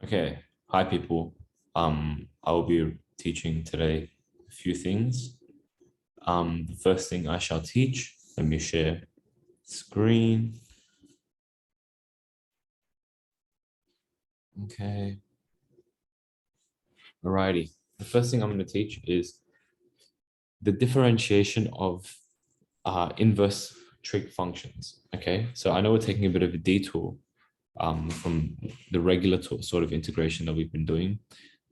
Okay, hi people. I will be teaching today a few things. The first thing I shall teach, let me share screen. Okay. Alrighty. The first thing I'm going to teach is the differentiation of inverse trig functions. Okay, so I know we're taking a bit of a detour from the regular sort of integration that we've been doing,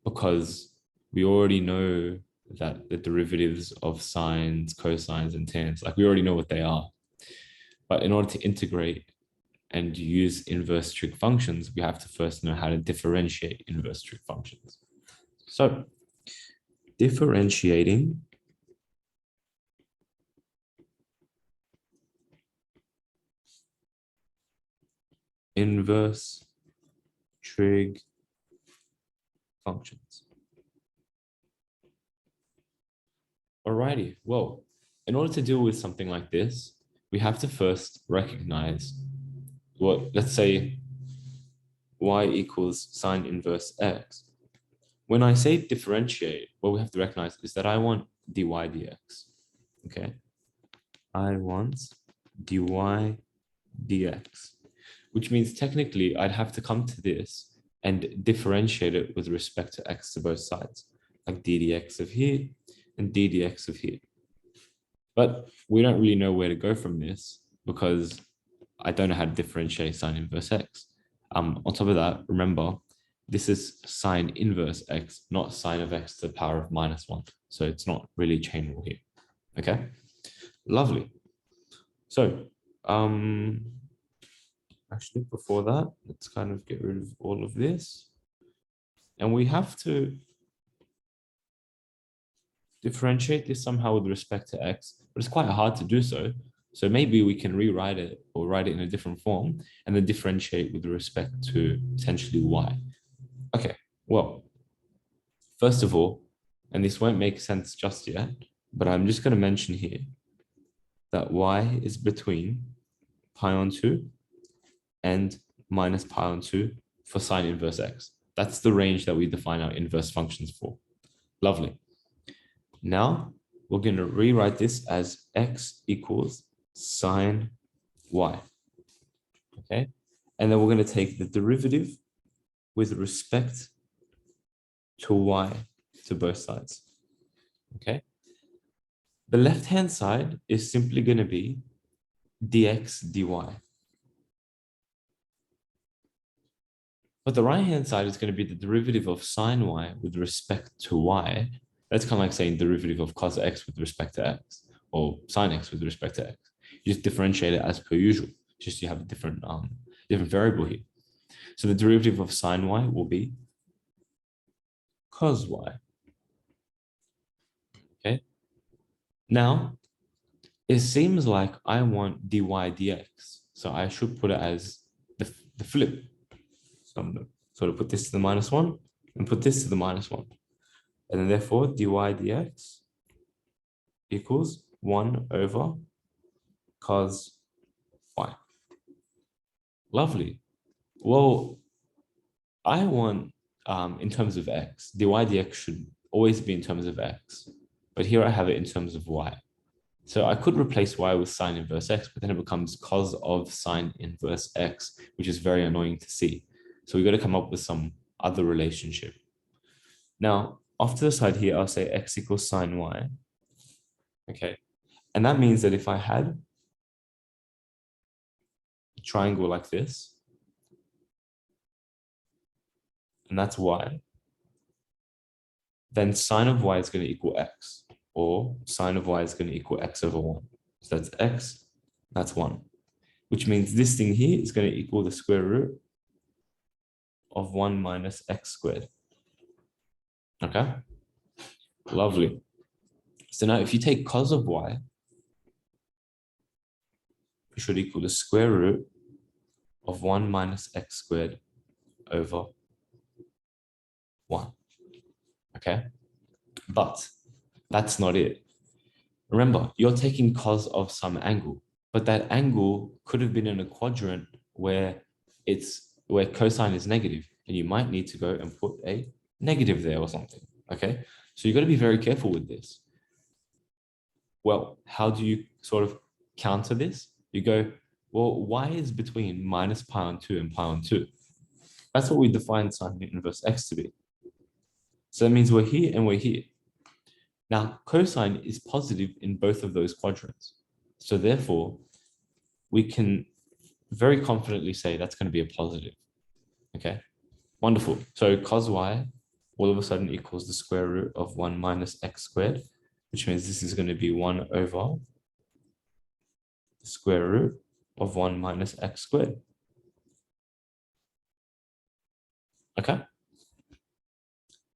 because we already know that the derivatives of sines, cosines, and tans, like we already know what they are. But in order to integrate and use inverse trig functions, we have to first know how to differentiate inverse trig functions. So differentiating inverse trig functions. Alrighty, well, in order to deal with something like this, we have to first recognize what, let's say y equals sine inverse x. When I say differentiate, what we have to recognize is that I want dy dx, okay? I want dy dx, which means technically I'd have to come to this and differentiate it with respect to x to both sides, like ddx of here and ddx of here. But we don't really know where to go from this because I don't know how to differentiate sine inverse x. On top of that, remember, this is sine inverse x, not sine of x to the power of -1. So it's not really chain rule here. Okay, lovely. So actually before that, let's kind of get rid of all of this. And we have to differentiate this somehow with respect to x, but it's quite hard to do so. So maybe we can rewrite it or write it in a different form and then differentiate with respect to potentially y. Okay, well, first of all, and this won't make sense just yet, but I'm just going to mention here that y is between pi on 2 and minus pi on 2 for sine inverse x. That's the range that we define our inverse functions for. Lovely. Now, we're going to rewrite this as x equals sine y. Okay, and then we're going to take the derivative with respect to y to both sides. Okay, the left-hand side is simply going to be dx dy. But the right-hand side is going to be the derivative of sine y with respect to y. That's kind of like saying derivative of cos x with respect to x, or sine x with respect to x. You just differentiate it as per usual. Just you have a different variable here. So the derivative of sine y will be cos y. Okay. Now, it seems like I want dy dx. So I should put it as the flip. So I'm going to sort of put this to the -1 and put this to the -1. And then therefore dy dx equals 1 over cos y. Lovely. Well, I want, in terms of x, dy dx should always be in terms of x. But here I have it in terms of y. So I could replace y with sine inverse x, but then it becomes cos of sine inverse x, which is very annoying to see. So we've got to come up with some other relationship. Now, off to the side here, I'll say x equals sine y. Okay. And that means that if I had a triangle like this, and that's y, then sine of y is going to equal x, or sine of y is going to equal x over 1. So that's x, that's 1, which means this thing here is going to equal the square root of 1 minus x squared. Okay, lovely. So now if you take cos of y, it should equal the square root of 1 minus x squared over 1. Okay, but that's not it. Remember, you're taking cos of some angle, but that angle could have been in a quadrant where cosine is negative. and you might need to go and put a negative there or something, okay? So you got to be very careful with this. Well, how do you sort of counter this? You go, well, y is between minus pi on 2 and pi on 2. That's what we define sine inverse x to be. So that means we're here and we're here. Now, cosine is positive in both of those quadrants. So therefore, we can very confidently say that's going to be a positive. Okay, wonderful. So cos y all of a sudden equals the square root of 1 minus x squared, which means this is going to be 1 over the square root of 1 minus x squared. Okay,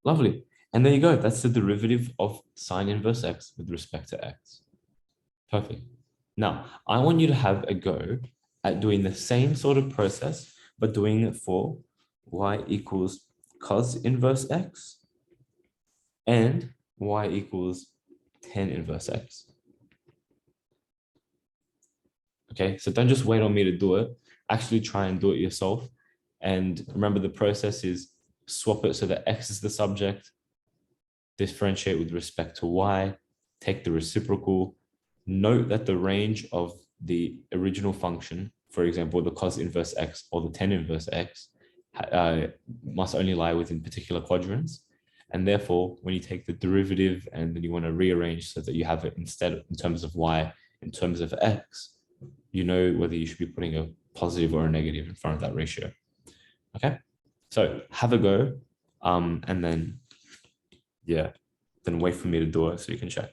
lovely. And there you go. That's the derivative of sine inverse x with respect to x. Perfect. Now, I want you to have a go at doing the same sort of process, but doing it for y equals cos inverse x and y equals tan inverse x. Okay, so don't just wait on me to do it. Actually try and do it yourself. And remember, the process is swap it so that x is the subject, differentiate with respect to y, take the reciprocal. Note that the range of the original function, for example, the cos inverse x or the tan inverse x, must only lie within particular quadrants. And therefore, when you take the derivative and then you want to rearrange so that you have it instead in terms of y, in terms of x, you know whether you should be putting a positive or a negative in front of that ratio. Okay, so have a go, and then, yeah, then wait for me to do it so you can check.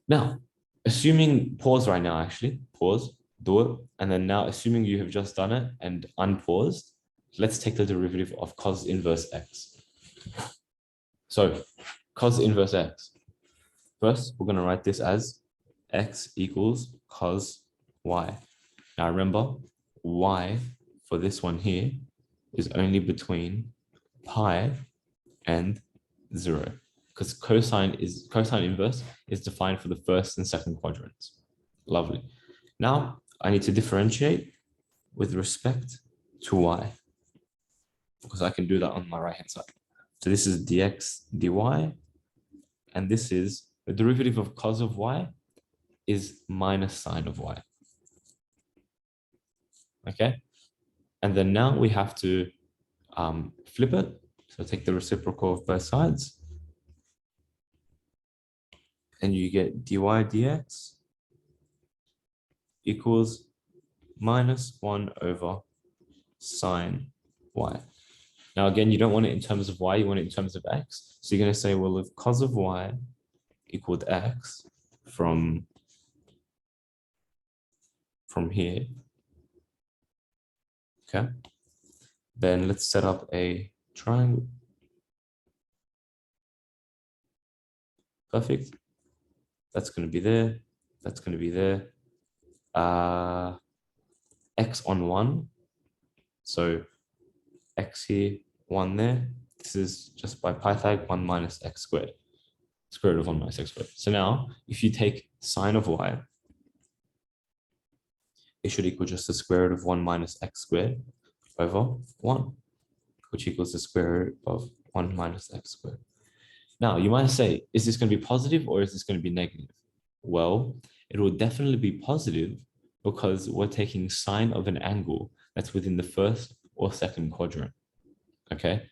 Now, assuming, pause right now, actually, pause, do it. And then now, assuming you have just done it and unpaused, let's take the derivative of cos inverse x. So cos inverse x. First, we're going to write this as x equals cos y. Now remember, y for this one here is only between pi and 0. Because cosine inverse is defined for the first and second quadrants. Lovely. Now I need to differentiate with respect to y, because I can do that on my right hand side. So this is dx dy, and this is the derivative of cos of y is minus sine of y. Okay, and then now we have to flip it. So take the reciprocal of both sides, and you get dy dx equals minus 1 over sine y. Now, again, you don't want it in terms of y, you want it in terms of x. So you're going to say, well, if cos of y equaled x from here, okay, then let's set up a triangle. Perfect. That's going to be there. That's going to be there. X on 1. So x here, 1 there. This is just by Pythag, 1 minus x squared. Square root of 1 minus x squared. So now, if you take sine of y, it should equal just the square root of 1 minus x squared over 1, which equals the square root of 1 minus x squared. Now, you might say, is this going to be positive or is this going to be negative? Well, it will definitely be positive because we're taking sine of an angle that's within the first or second quadrant. Okay,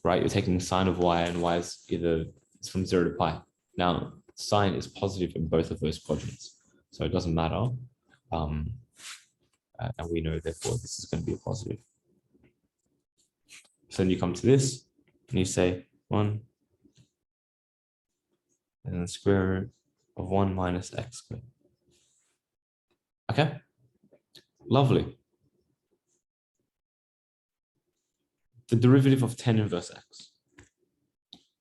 right? You're taking sine of y, and y is it's from 0 to pi. Now, sine is positive in both of those quadrants, so it doesn't matter. And we know, therefore, this is going to be a positive. So then you come to this, and you say 1, and then square root of 1 minus x squared. Okay, lovely. The derivative of tan inverse x.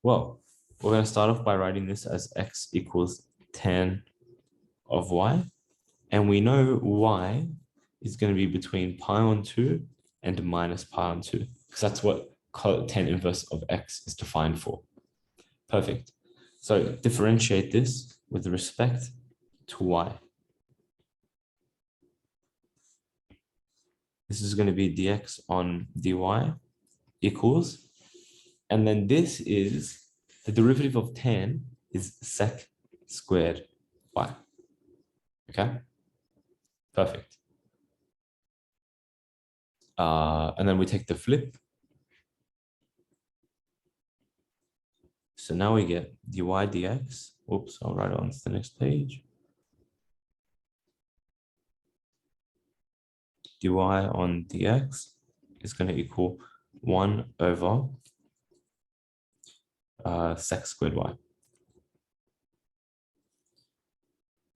Well, we're going to start off by writing this as x equals tan of y. And we know y is going to be between pi on 2 and minus pi on 2, because that's what tan inverse of x is defined for. Perfect. So differentiate this with respect to y. This is going to be dx on dy equals, and then this is the derivative of tan is sec squared y. Okay, perfect. And then we take the flip. So now we get dy dx. Oops, I'll write it on to the next page. Dy on dx is going to equal 1 over sec squared y.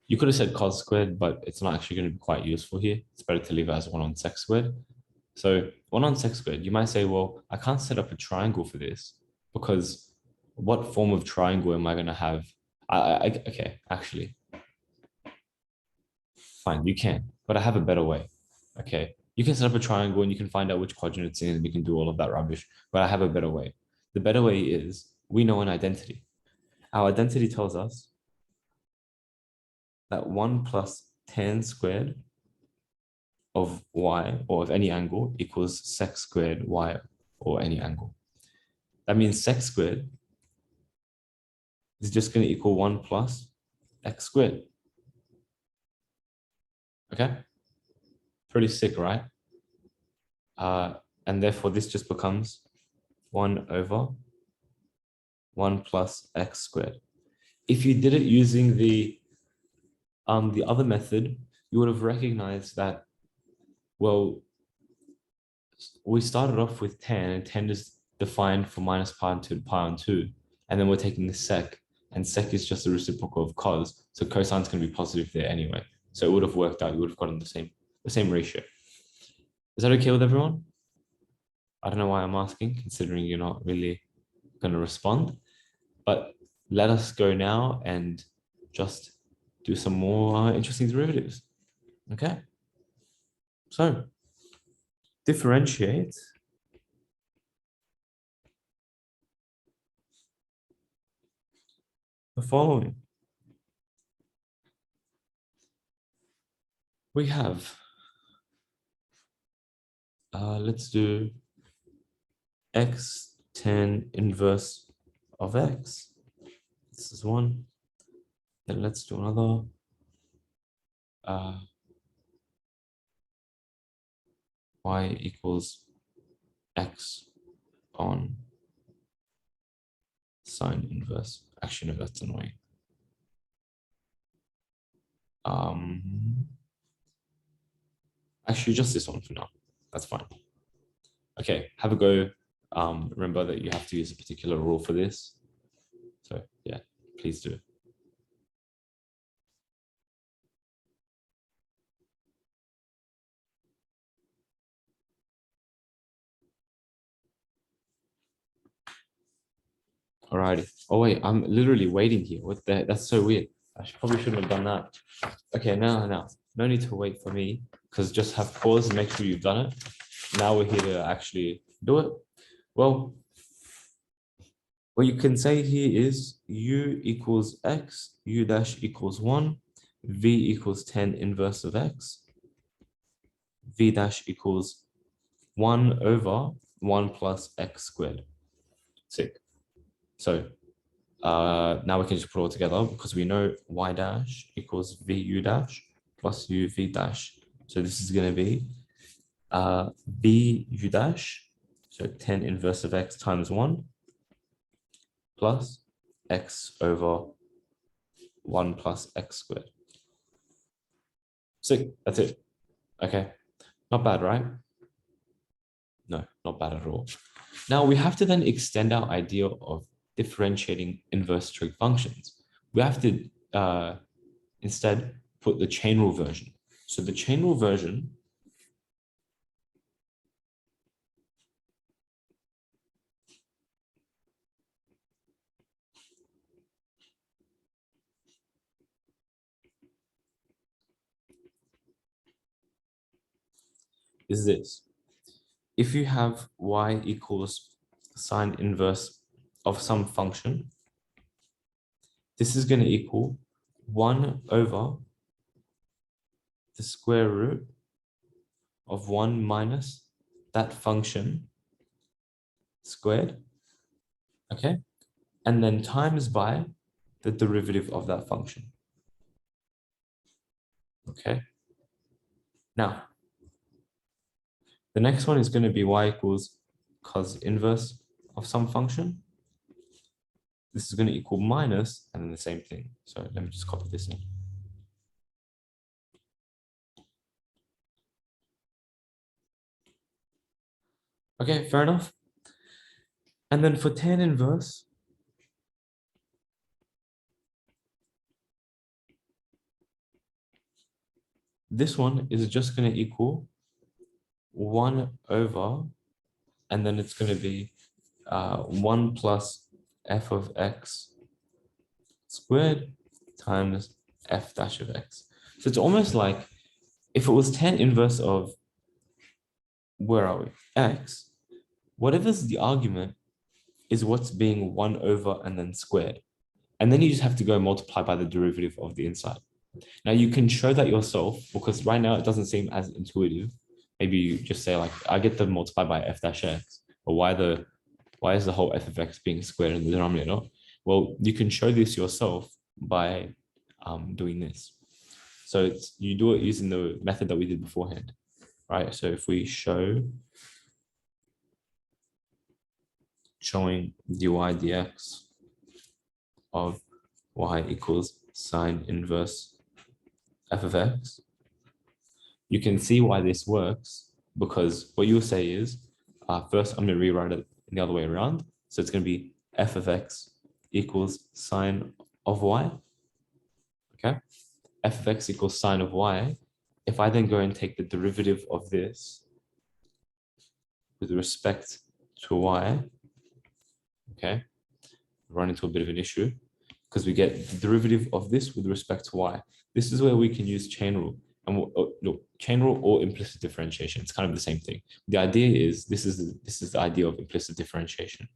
You could have said cos squared, but it's not actually going to be quite useful here. It's better to leave it as 1 on sec squared. So 1 on sec squared, you might say, well, I can't set up a triangle for this because what form of triangle am I going to have? Okay, actually, fine, you can, but I have a better way. Okay, you can set up a triangle and you can find out which quadrant it's in and we can do all of that rubbish, but I have a better way. The better way is we know an identity. Our identity tells us that 1 plus tan squared of y or of any angle equals sec squared y or any angle. That means sec squared is just going to equal 1 plus x squared. Okay? Pretty sick, right? And therefore this just becomes 1 over 1 plus x squared. If you did it using the other method, you would have recognized that, well, we started off with tan, and tan is defined for minus pi on 2 to pi on 2. And then we're taking the sec, and sec is just the reciprocal of cos. So cosine's going to be positive there anyway. So it would have worked out. You would have gotten the same ratio. Is that okay with everyone? I don't know why I'm asking, considering you're not really going to respond. But let us go now and just do some more interesting derivatives. Okay? So differentiate the following. We have, let's do x tan inverse of x. This is one. Then let's do another. Y equals x on sine inverse. Actually, no, that's annoying. Actually, just this one for now. That's fine. Okay, have a go. Remember that you have to use a particular rule for this. So yeah, please do. Alrighty. Oh wait, I'm literally waiting here. What the heck? That's so weird. Probably shouldn't have done that. Okay, no. No need to wait for me, because just have pause and make sure you've done it. Now we're here to actually do it. Well, what you can say here is u equals x, u dash equals 1, v equals tan inverse of x, v dash equals 1 over 1 plus x squared. Sick. So now we can just put it all together because we know y dash equals vu dash plus uv dash. So this is going to be vu dash, so tan inverse of x times 1 plus x over 1 plus x squared. Sick, that's it. Okay, not bad, right? No, not bad at all. Now we have to then extend our idea of differentiating inverse trig functions. We have to instead put the chain rule version. So the chain rule version is this. If you have y equals sine inverse of some function, this is going to equal 1 over the square root of 1 minus that function squared, okay? And then times by the derivative of that function, okay? Now, the next one is going to be y equals cos inverse of some function. This is going to equal minus, and then the same thing. So let me just copy this in. Okay, fair enough. And then for tan inverse, this one is just going to equal 1 over, and then it's going to be 1 plus f of x squared times f dash of x. So it's almost like if it was tan inverse of, where are we, x, whatever's the argument is what's being 1 over and then squared. And then you just have to go multiply by the derivative of the inside. Now you can show that yourself, because right now it doesn't seem as intuitive. Maybe you just say like, I get to multiply by f dash x, or why is the whole f of x being squared in the denominator? Well, you can show this yourself by doing this. So you do it using the method that we did beforehand, right? So if we showing dy dx of y equals sine inverse f of x, you can see why this works, because what you'll say is, first I'm going to rewrite it the other way around. So it's going to be f of x equals sine of y, okay? F of x equals sine of y. If I then go and take the derivative of this with respect to y, okay, run into a bit of an issue, because we get the derivative of this with respect to y. This is where we can use chain rule. And no, chain rule or implicit differentiation. It's kind of the same thing. The idea is, this is the idea of implicit differentiation.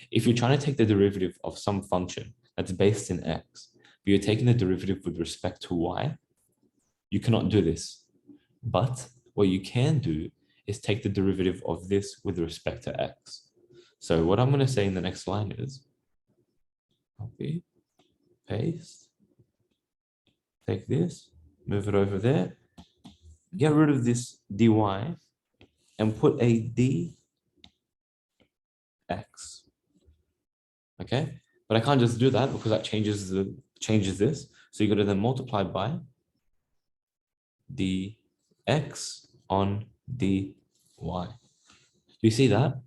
If you're trying to take the derivative of some function that's based in x, but you're taking the derivative with respect to y, you cannot do this. But what you can do is take the derivative of this with respect to x. So what I'm going to say in the next line is, copy, paste, take this, move it over there, get rid of this dy, and put a dx, okay? But I can't just do that because that changes this. So you got to then multiply by dx on dy. Do you see that?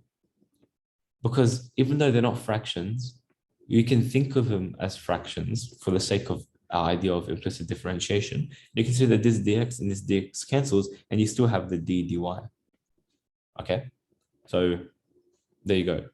Because even though they're not fractions, you can think of them as fractions for the sake of our idea of implicit differentiation. You can see that this dx and this dx cancels, and you still have the dy. Okay, so there you go.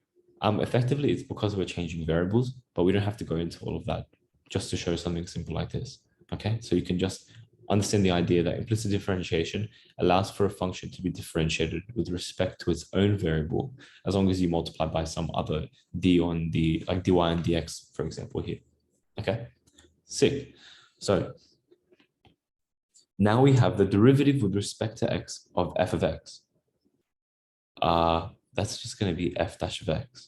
Effectively, it's because we're changing variables, but we don't have to go into all of that just to show something simple like this. Okay, so you can just understand the idea that implicit differentiation allows for a function to be differentiated with respect to its own variable, as long as you multiply by some other d on d, like dy and dx, for example, here. Okay, sick. So now we have the derivative with respect to x of f of x. That's just going to be f dash of x.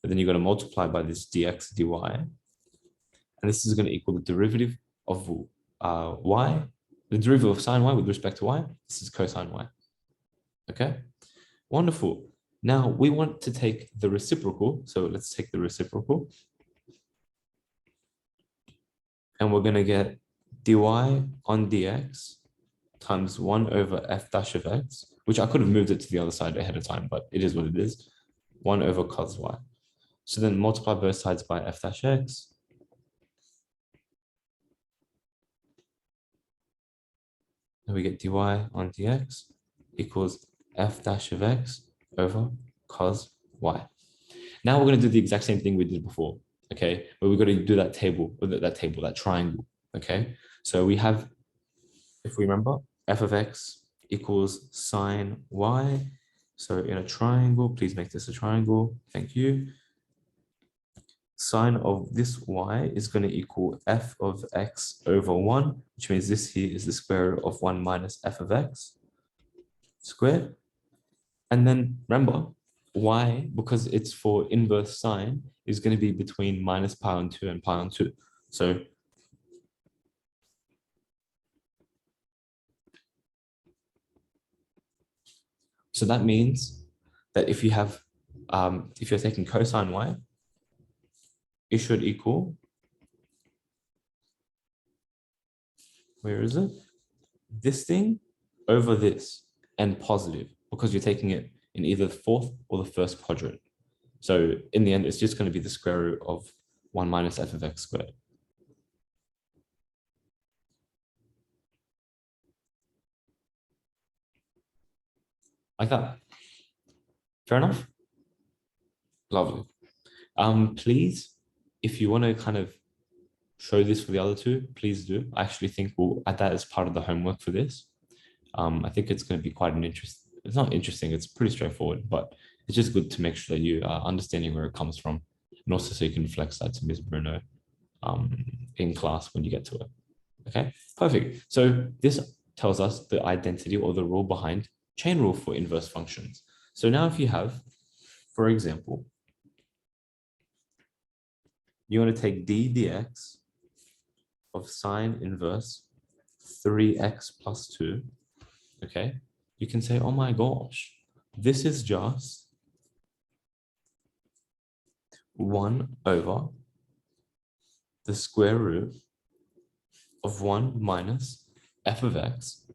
But then you're going to multiply by this dx dy. And this is going to equal the derivative of y, the derivative of sine y with respect to y. This is cosine y. Okay, wonderful. Now we want to take the reciprocal. So let's take the reciprocal. And we're going to get dy on dx times 1 over f dash of x, which I could have moved it to the other side ahead of time, but it is what it is. 1 over cos y. So then multiply both sides by f dash x. And we get dy on dx equals f dash of x over cos y. Now we're going to do the exact same thing we did before, okay? But we're going to do that table, that triangle, okay? So we have, if we remember, f of x equals sine y. So in a triangle, please make this a triangle. Thank you. sine of this y is going to equal f of x over 1, which means this here is the square root of 1 minus f of x squared. And then remember, y, because it's for inverse sine, is going to be between minus pi on 2 and pi on 2. So that means that if you have, if you're taking cosine y, it should equal, where is it? This thing over this and positive, because you're taking it in either the fourth or the first quadrant. So in the end, it's just going to be the square root of 1 minus f of x squared. Like that. Fair enough? Lovely. Please, if you want to kind of show this for the other two, please do. I actually think we'll add that as part of the homework for this. I think it's going to be quite an it's not interesting, it's pretty straightforward, but it's just good to make sure that you are understanding where it comes from. And also so you can flex that to Ms. Bruno in class when you get to it. Okay, perfect. So this tells us the identity or the rule behind chain rule for inverse functions. So now if you have, for example, you want to take d dx of sine inverse 3x plus 2, okay? You can say, oh my gosh, this is just 1 over the square root of 1 minus f of x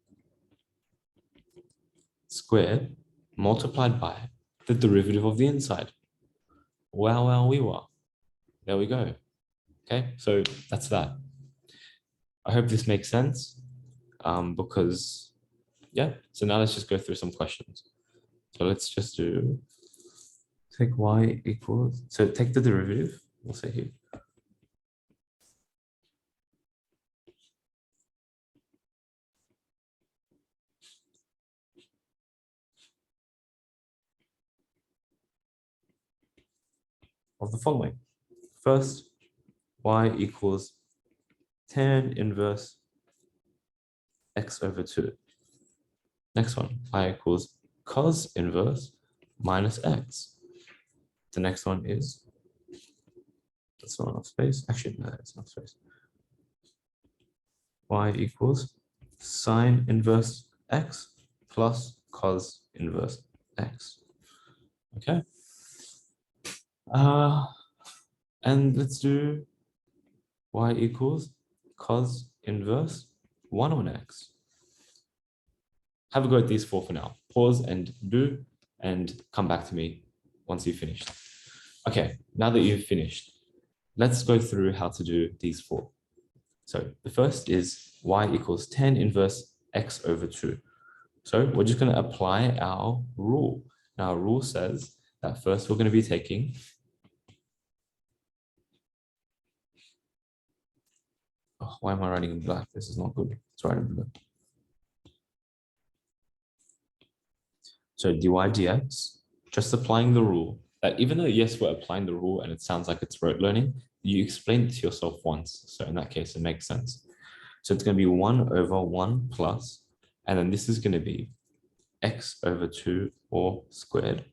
squared multiplied by the derivative of the inside. Wow, wow, wee, wow. There we go. Okay, so that's that. I hope this makes sense because, yeah, so now let's just go through some questions. So let's just do, take y equals, so take the derivative, we'll say here. Of the following. First, y equals tan inverse x over 2. Next one, y equals cos inverse minus x. The next one is, that's not enough space. Actually, no, it's not space. Y equals sine inverse x plus cos inverse x. Okay. And let's do y equals cos inverse 1 on x. Have a go at these four for now. Pause and do, and come back to me once you've finished. Okay, now that you've finished, let's go through how to do these four. So the first is y equals tan inverse x over 2. So we're just going to apply our rule. Now, our rule says that first we're going to be taking, oh, why am I writing in black? This is not good. Let's write in blue. So dy dx, just applying the rule, that even though, yes, we're applying the rule and it sounds like it's rote learning, you explain it to yourself once. So in that case, it makes sense. So it's going to be 1 over 1 plus, and then this is going to be x over 2 or squared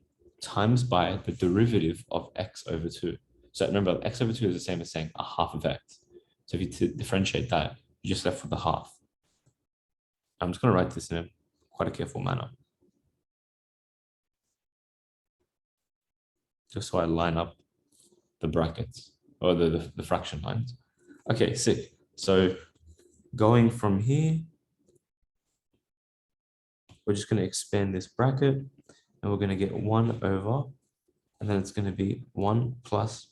times by the derivative of x over 2. So remember, x over 2 is the same as saying a half of x. So if you differentiate that, you're just left with the half. I'm just going to write this in quite a careful manner, just so I line up the brackets or the fraction lines. Okay, sick. So going from here, we're just going to expand this bracket and we're going to get 1 over, and then it's going to be 1 plus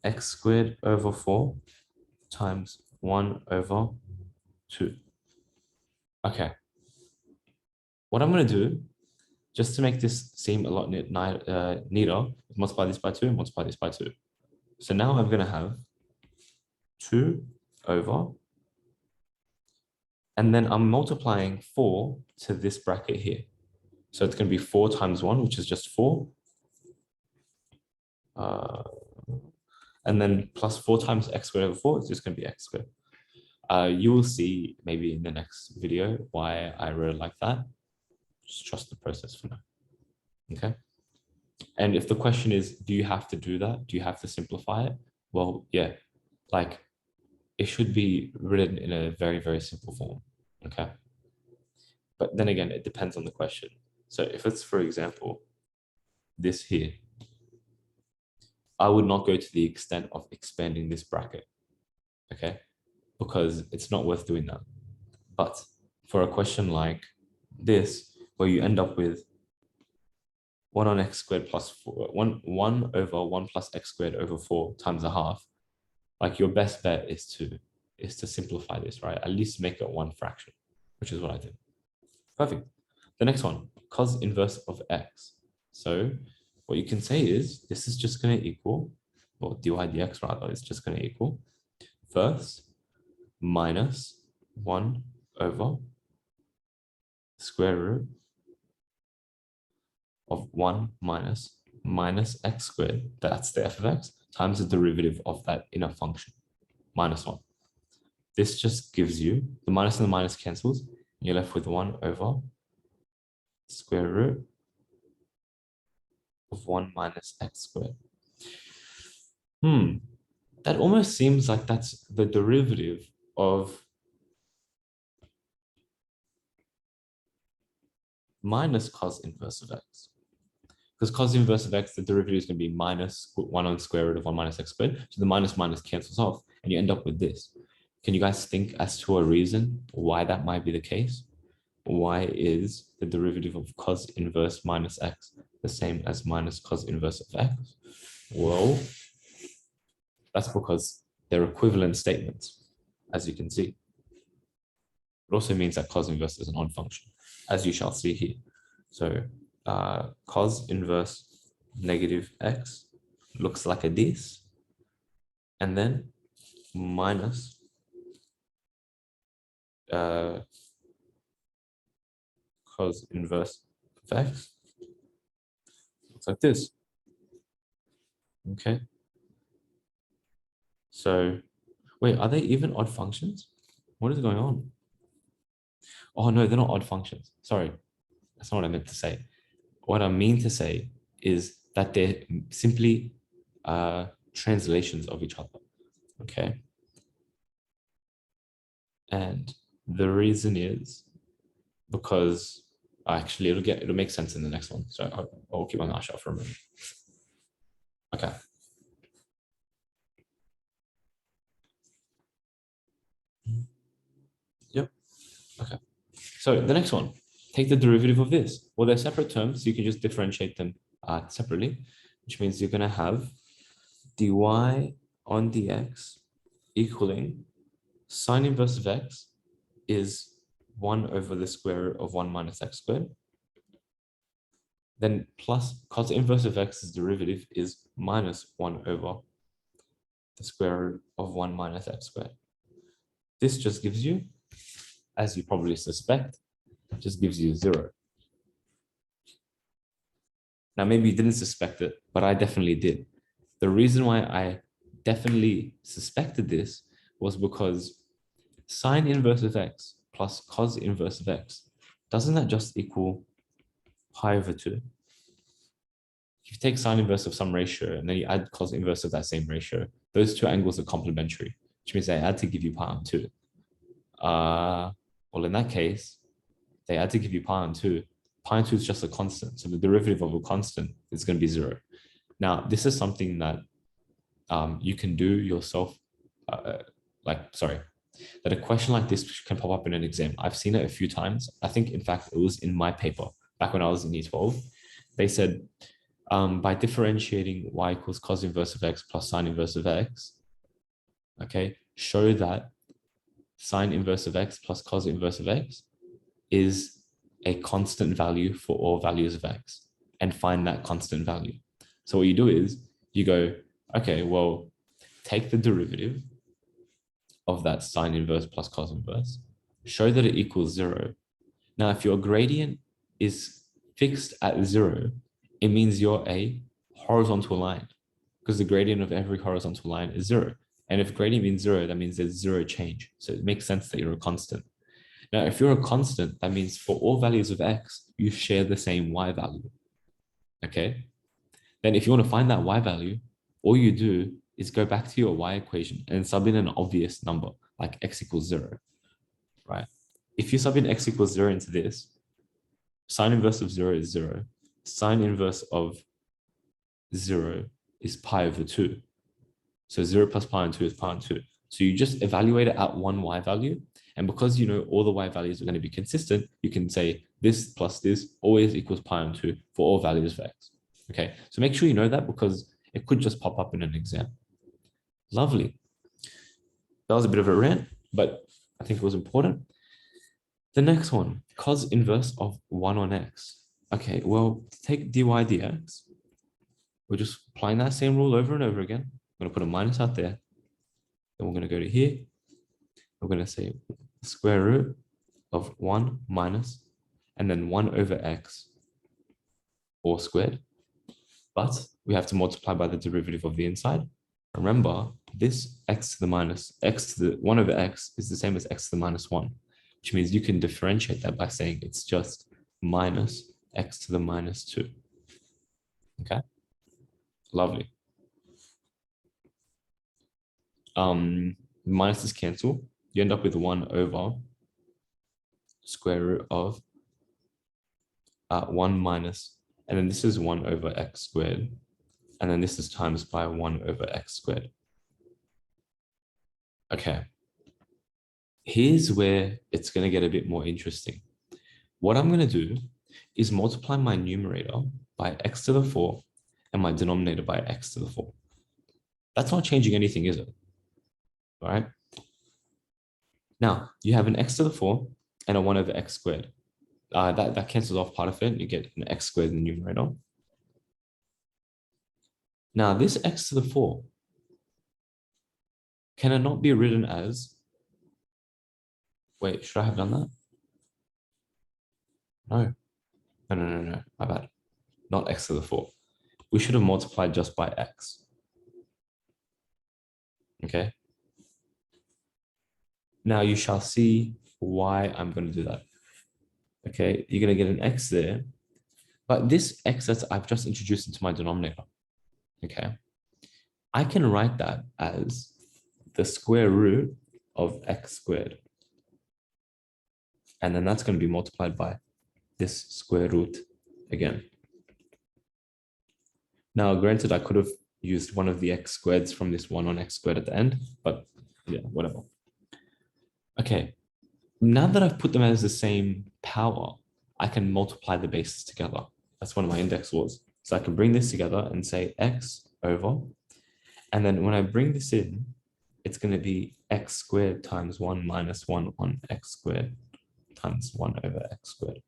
x squared over 4 times 1 over 2. Okay. What I'm going to do, just to make this seem a lot neater, multiply this by 2 and multiply this by 2. So now I'm going to have 2 over, and then I'm multiplying 4 to this bracket here. So it's going to be 4 times 1, which is just 4. And then plus 4 times x squared over 4 is just going to be x squared. You will see maybe in the next video why I really like that. Just trust the process for now. Okay. And if the question is, do you have to do that? Do you have to simplify it? Well, yeah, like it should be written in a very, very simple form. Okay. But then again, it depends on the question. So if it's, for example, this here, I would not go to the extent of expanding this bracket. Okay. Because it's not worth doing that. But for a question like this, where you end up with 1 on x squared plus 4, 1 over 1 plus x squared over 4 times a half, like your best bet is to simplify this, right? At least make it one fraction, which is what I did. Perfect. The next one, cos inverse of x. So what you can say is this is just going to equal, or dy dx rather, is just going to equal first minus 1 over square root of 1 minus x squared, that's the f of x, times the derivative of that inner function, minus 1. This just gives you, the minus and the minus cancels, and you're left with 1 over square root of 1 minus x squared. That almost seems like that's the derivative of minus cos inverse of x. Because cos inverse of x, the derivative is going to be minus 1 on square root of 1 minus x squared. So the minus minus cancels off, and you end up with this. Can you guys think as to a reason why that might be the case? Why is the derivative of cos inverse minus x the same as minus cos inverse of x? Well, that's because they're equivalent statements, as you can see. It also means that cos inverse is an odd function, as you shall see here. So cos inverse negative x looks like a this, and then minus cos inverse of x looks like this. Okay. So wait, are they even odd functions? What is going on? Oh no, they're not odd functions. Sorry, that's not what I meant to say. What I mean to say is that they're simply translations of each other. Okay. And the reason is because actually it'll make sense in the next one. So I'll keep my mouth shut for a minute. Okay. Yep. Okay. So the next one, take the derivative of this. Well, they're separate terms, so you can just differentiate them separately, which means you're going to have dy on dx equaling sine inverse of x is 1 over the square root of 1 minus x squared. Then plus cos inverse of x's derivative is minus 1 over the square root of 1 minus x squared. This just gives you, as you probably suspect, just gives you 0. Now, maybe you didn't suspect it, but I definitely did. The reason why I definitely suspected this was because sine inverse of x plus cos inverse of x, doesn't that just equal pi over 2? If you take sine inverse of some ratio and then you add cos inverse of that same ratio, those two angles are complementary, which means they add to give you pi on 2. Well, in that case, they add to give you pi on 2. Pi on 2 is just a constant, so the derivative of a constant is going to be 0. Now, this is something that you can do yourself, that a question like this can pop up in an exam. I've seen it a few times. I think, in fact, it was in my paper back when I was in year 12. They said, by differentiating y equals cos inverse of x plus sine inverse of x, okay, show that sine inverse of x plus cos inverse of x is a constant value for all values of x, and find that constant value. So what you do is you go, okay, well, take the derivative of that sine inverse plus cos inverse, show that it equals 0. Now, if your gradient is fixed at 0, it means you're a horizontal line. because the gradient of every horizontal line is 0. And if gradient means 0, that means there's 0 change. So it makes sense that you're a constant. Now, if you're a constant, that means for all values of x, you share the same y value. Okay? Then if you want to find that y value, all you do is go back to your y equation and sub in an obvious number, like x equals 0, right? If you sub in x equals 0 into this, sine inverse of 0 is 0. Sine inverse of 0 is pi over 2. So 0 plus pi on 2 is pi on 2. So you just evaluate it at one y value. And because you know all the y values are going to be consistent, you can say this plus this always equals pi on 2 for all values of x. Okay, so make sure you know that because it could just pop up in an exam. Lovely. That was a bit of a rant, but I think it was important. The next one, cos inverse of 1 on x. Okay, well, to take dy dx, we're just applying that same rule over and over again. I'm going to put a minus out there. Then we're going to go to here. We're going to say square root of 1 minus, and then 1 over x all squared. But we have to multiply by the derivative of the inside. Remember, this x to the minus, x to the 1 over x is the same as x to the minus 1, which means you can differentiate that by saying it's just minus x to the minus 2. Okay? Lovely. Minuses cancel. You end up with 1 over square root of 1 minus, and then this is 1 over x squared, and then this is times by 1 over x squared. Okay. Here's where it's going to get a bit more interesting. What I'm going to do is multiply my numerator by x to the 4 and my denominator by x to the 4. That's not changing anything, is it? All right. Now, you have an x to the 4 and a 1 over x squared. That cancels off part of it. You get an x squared in the numerator. Now, this x to the 4, can it not be written as, wait, should I have done that? No, my bad. Not x to the 4. We should have multiplied just by x. Okay. Now you shall see why I'm going to do that. Okay, you're going to get an x there, but this x that I've just introduced into my denominator, okay, I can write that as the square root of x squared. And then that's going to be multiplied by this square root again. Now, granted, I could have used one of the x squareds from this 1 on x squared at the end, but yeah, whatever. Okay, now that I've put them as the same power, I can multiply the bases together. That's one of my index laws. So I can bring this together and say x over, and then when I bring this in, it's going to be x squared times 1 minus 1 on x squared times 1 over x squared.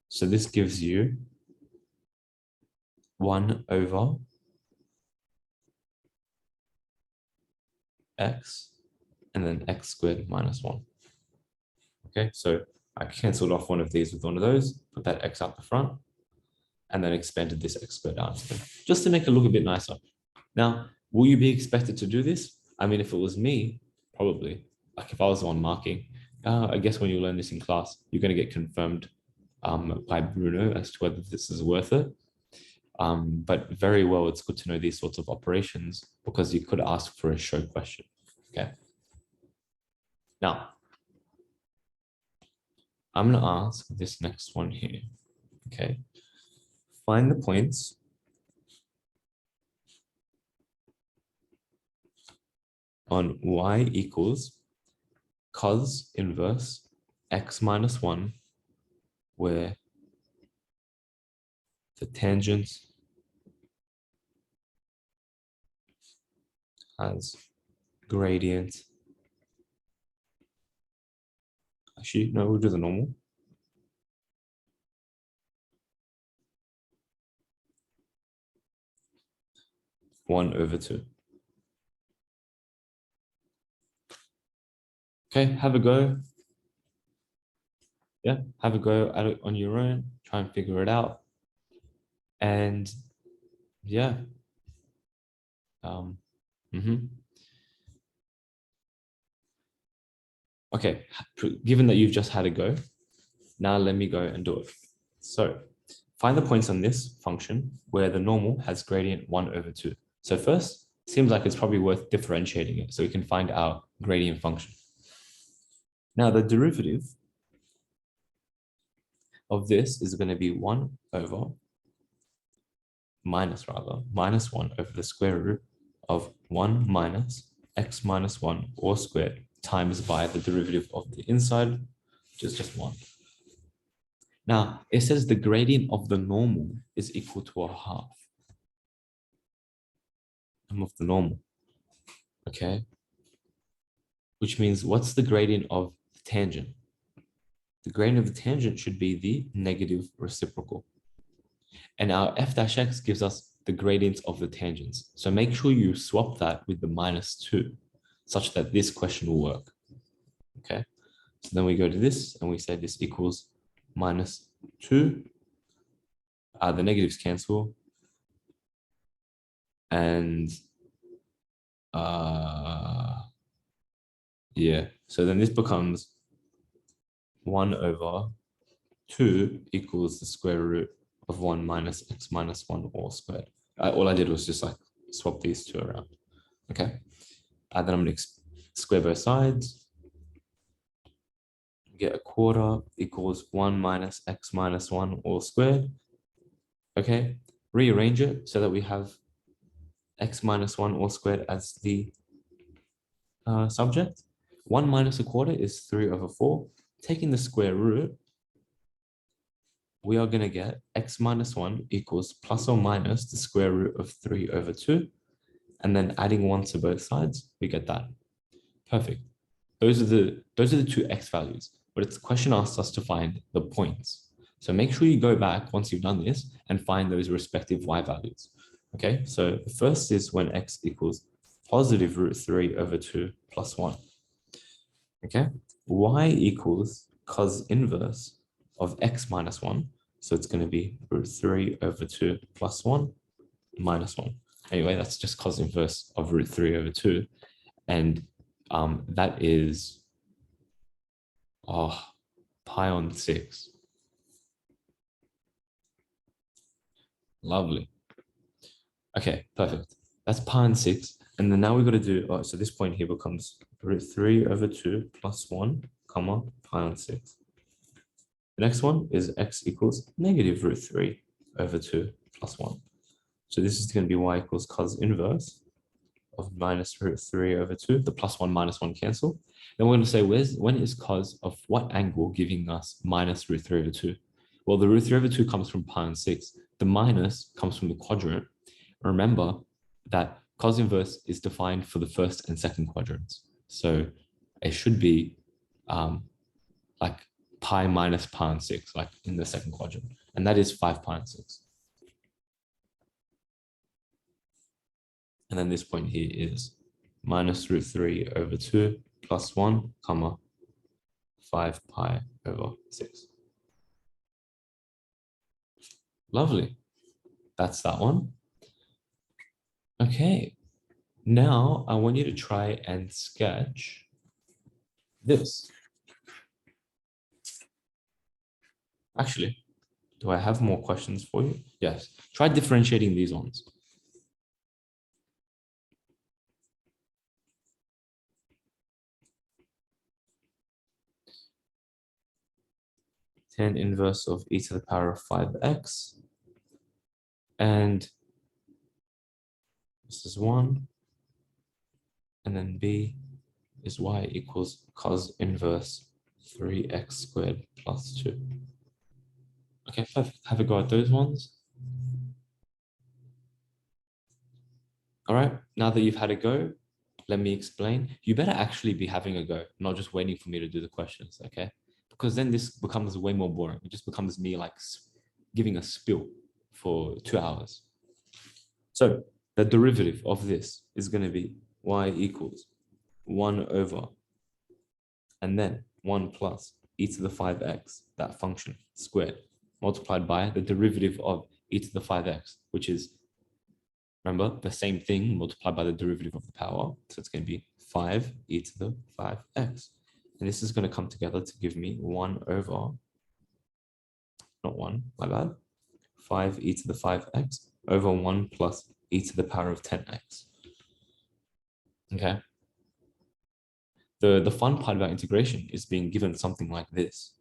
So this gives you 1 over x and then x squared minus 1. Okay, so I canceled off one of these with one of those, put that x out the front, and then expanded this x squared out just to make it look a bit nicer. Now, will you be expected to do this? I mean, if it was me, probably. Like if I was on marking, I guess when you learn this in class, you're going to get confirmed by Bruno as to whether this is worth it. But very well, it's good to know these sorts of operations because you could ask for a show question. Okay. Now, I'm going to ask this next one here. Okay. Find the points on y equals cos inverse x minus 1, where the tangent has gradient. Actually, no, we'll do the normal. One over 2. Okay, have a go. Yeah, have a go at it on your own. Try and figure it out. And yeah, mhm. Okay, given that you've just had a go, now let me go and do it. So find the points on this function where the normal has gradient 1/2. So first, seems like it's probably worth differentiating it so we can find our gradient function. Now the derivative of this is going to be minus 1 over the square root of 1 minus x minus 1 all squared times by the derivative of the inside, which is just 1. Now, it says the gradient of the normal is equal to a half of the normal, okay? Which means what's the gradient of the tangent? The gradient of the tangent should be the negative reciprocal. And our f dash x gives us the gradients of the tangents. So make sure you swap that with the -2, such that this question will work, okay? So then we go to this and we say this equals -2. The negatives cancel. And yeah, so then this becomes 1/2 equals the square root of 1 minus x minus 1 all squared. All I did was just like swap these two around, okay? Then I'm going to square both sides. Get a quarter equals 1 minus x minus 1 all squared. Okay, rearrange it so that we have x minus 1 all squared as the subject. 1 minus a quarter is 3/4. Taking the square root, we are going to get x minus 1 equals plus or minus the square root of 3/2. And then adding 1 to both sides, we get that. Perfect. Those are the two x values. But the question asks us to find the points. So make sure you go back once you've done this and find those respective y values. Okay, so the first is when x equals positive root 3/2 plus 1. Okay, y equals cos inverse of x minus 1. So it's going to be root 3/2 plus 1 minus 1. Anyway, that's just cos inverse of root 3/2. And that is pi on 6. Lovely. Okay, perfect. That's pi on 6. And then now we've got to do, so this point here becomes root 3/2 plus 1, comma, pi on 6. The next one is x equals negative root 3/2 plus 1. So this is going to be y equals cos inverse of minus root 3/2. The plus 1 minus 1 cancel. Then we're going to say, when is cos of what angle giving us minus root 3/2? Well, the root 3/2 comes from pi on 6. The minus comes from the quadrant. Remember that cos inverse is defined for the first and second quadrants. So it should be like pi minus pi on 6, like in the second quadrant. And that is 5 pi on 6. And then this point here is minus root 3/2 plus 1, comma, 5 pi over 6. Lovely. That's that one. Okay. Now I want you to try and sketch this. Actually, do I have more questions for you? Yes. Try differentiating these ones. Tan inverse of e to the power of 5x. And this is 1. And then b is y equals cos inverse 3x squared plus 2. Okay, perfect. Have a go at those ones. All right, now that you've had a go, let me explain. You better actually be having a go, not just waiting for me to do the questions, okay? Because then this becomes way more boring. It just becomes me like giving a spiel for 2 hours. So the derivative of this is going to be y equals 1 over, and then 1 plus e to the 5x, that function squared, multiplied by the derivative of e to the 5x, which is, remember, the same thing multiplied by the derivative of the power. So it's going to be 5e to the 5x. And this is going to come together to give me 1 over, not 1, my bad, 5e to the 5x over 1 plus e to the power of 10x. Okay. The fun part about integration is being given something like this,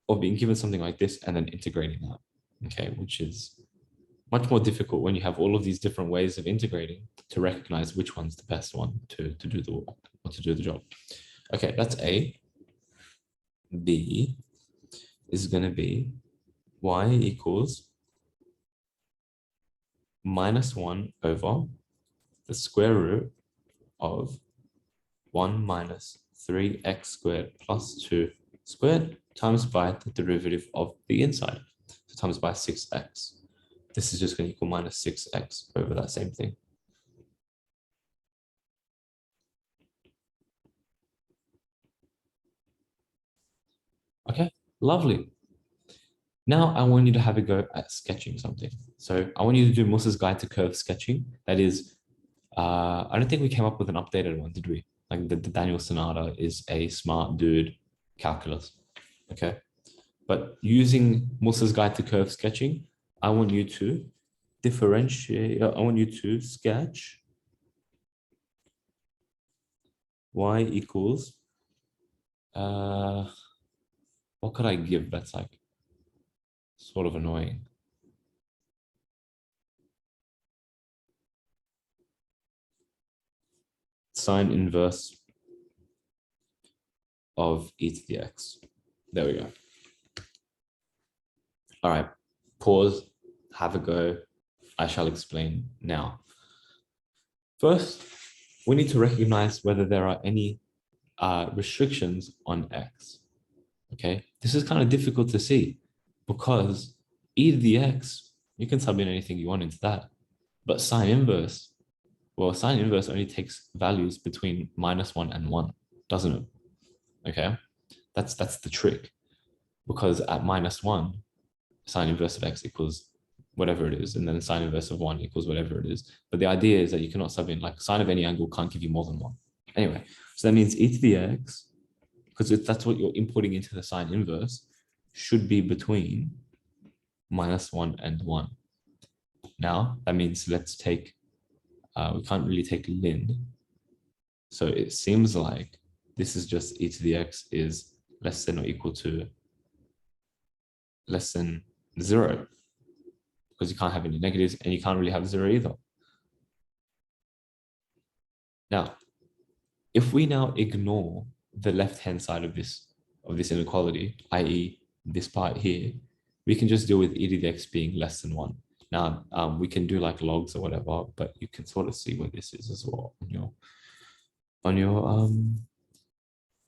or being given something like this and then integrating that, okay, which is much more difficult when you have all of these different ways of integrating to recognize which one's the best one to do the work or to do the job. Okay, that's A. B is going to be y equals -1 over the square root of 1 minus 3x squared plus 2 squared times by the derivative of the inside, so times by 6x. This is just going to equal minus 6x over that same thing. Okay, lovely. Now I want you to have a go at sketching something. So I want you to do Musa's Guide to Curve Sketching. That is, I don't think we came up with an updated one, did we? Like the Daniel Sonata is a smart dude calculus. Okay. But using Musa's Guide to Curve Sketching, I want you to differentiate, I want you to sketch y equals, what could I give that's like sort of annoying? Sine inverse of e to the x. There we go. All right, pause, have a go. I shall explain now. First, we need to recognize whether there are any restrictions on x. Okay, this is kind of difficult to see because e to the x, you can sub in anything you want into that. But sine inverse, well, sine inverse only takes values between -1 and 1, doesn't it? Okay, that's the trick. Because at -1, sine inverse of x equals whatever it is, and then sine inverse of 1 equals whatever it is. But the idea is that you cannot sub in, like sine of any angle can't give you more than 1. Anyway, so that means e to the x, because that's what you're inputting into the sine inverse, should be between -1 and 1. Now, that means let's take, we can't really take ln. So it seems like this is just e to the x is less than or equal to less than 0, because you can't have any negatives and you can't really have 0 either. Now, if we now ignore the left-hand side of this inequality, i.e. this part here, we can just deal with e to the x being less than 1. Now, we can do like logs or whatever, but you can sort of see where this is as well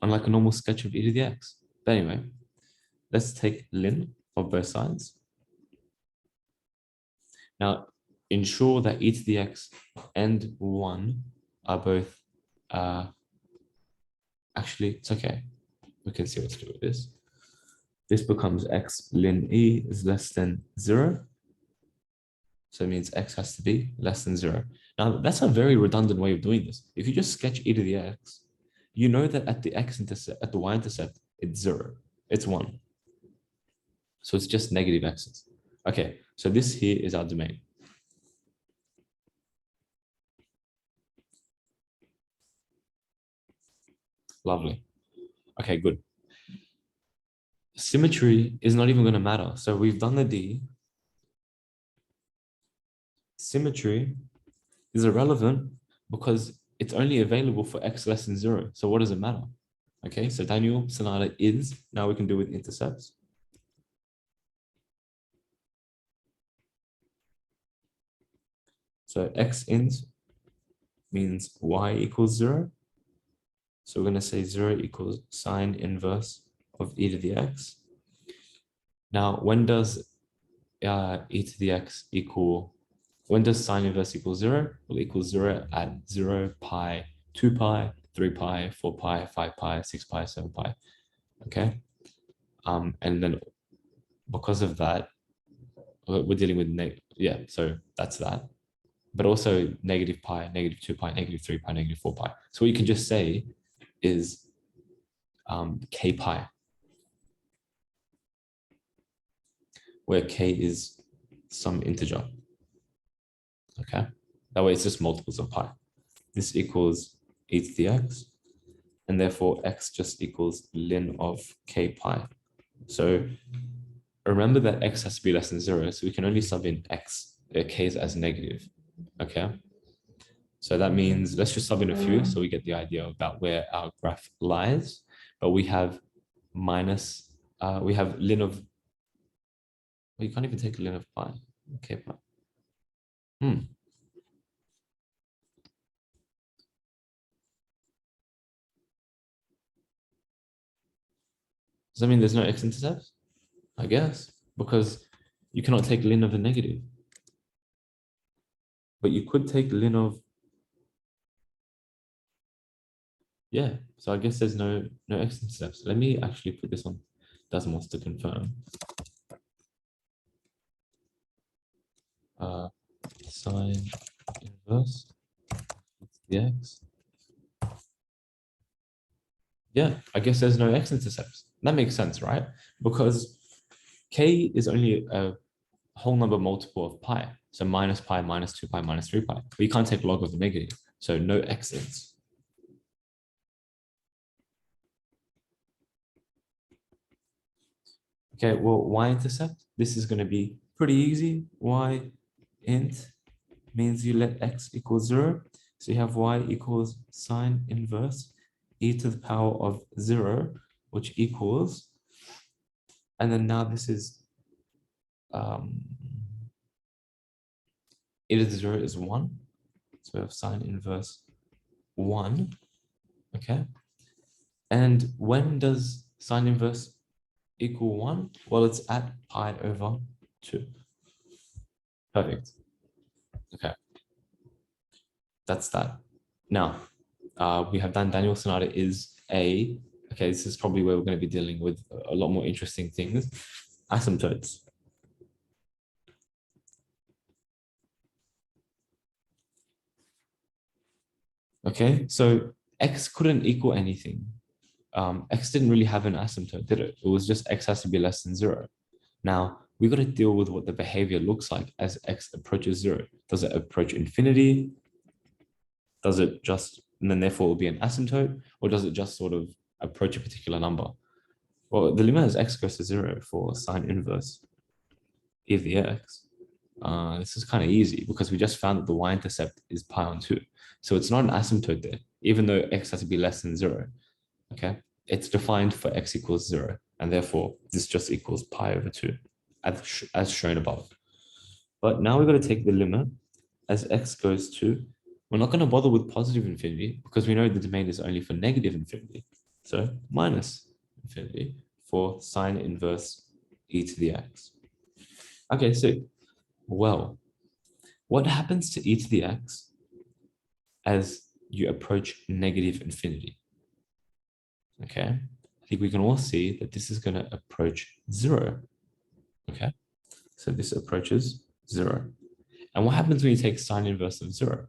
on like a normal sketch of e to the x. But anyway, let's take ln of both sides. Now, ensure that e to the x and 1 are both, actually, it's okay. We can see what to do with this. This becomes x ln e is less than 0. So it means x has to be less than 0. Now, that's a very redundant way of doing this. If you just sketch e to the x, you know that at the x-intercept, at the y-intercept, it's 0. It's 1. So it's just negative x's. Okay, so this here is our domain. Lovely. Okay, good. Symmetry is not even going to matter. So we've done the D. Symmetry is irrelevant because it's only available for x less than 0. So what does it matter? Okay, so Daniel Sonata is, now we can do with intercepts. So x int means y equals 0. So we're going to say 0 equals sine inverse of e to the x. Now, when does e to the x equal, when does sine inverse equal 0? Well, it equals 0 at 0, pi, 2 pi, 3 pi, 4 pi, 5 pi, 6 pi, 7 pi. Okay. And then because of that, we're dealing with yeah, so that's that. but also negative pi, negative 2 pi, negative 3 pi, negative 4 pi. So what you can just say is k pi, where k is some integer. Okay, that way it's just multiples of pi. This equals e to the x, and therefore x just equals ln of k pi. So remember that x has to be less than 0, so we can only sub in x, k's as negative. Okay, so that means let's just sub in a few so we get the idea about where our graph lies. But we have minus, we have ln of, well, you can't even take ln of pi, k pi. Does that mean there's no x-intercepts? I guess, because you cannot take ln of a negative. But you could take ln of, yeah. So I guess there's no x-intercepts. Let me actually put this on Desmos to confirm. Sine inverse dx. Yeah, I guess there's no x-intercepts. That makes sense, right? Because k is only a whole number multiple of pi. So minus pi, minus 2 pi, minus 3 pi. But you can't take log of the negative. So no x's. Okay, well, y-intercept, this is going to be pretty easy. Y-int means you let x equal 0. So you have y equals sine inverse e to the power of 0, which equals, and then now this is e to the 0 is 1. So we have sine inverse 1. Okay. And when does sine inverse equal 1? Well, it's at pi over 2. Perfect. Okay. That's that. Now, we have done Daniel Sonata is a, okay, this is probably where we're going to be dealing with a lot more interesting things. Asymptotes. Okay, so x couldn't equal anything. X didn't really have an asymptote, did it? It was just x has to be less than 0. Now, we got to deal with what the behavior looks like as x approaches 0. Does it approach infinity? Does it just, and then therefore it will be an asymptote? Or does it just sort of approach a particular number? Well, the limit as x goes to 0 for sine inverse e of the x. This is kind of easy because we just found that the y-intercept is pi on 2. So it's not an asymptote there, even though x has to be less than 0. Okay, it's defined for x equals 0, and therefore this just equals pi over 2, as shown above. But now we've got to take the limit as x goes to, we're not going to bother with positive infinity because we know the domain is only for negative infinity. So minus infinity for sine inverse e to the x. Okay, so, well, what happens to e to the x as you approach negative infinity? Okay, I think we can all see that this is going to approach 0. Okay, so this approaches 0. And what happens when you take sine inverse of 0?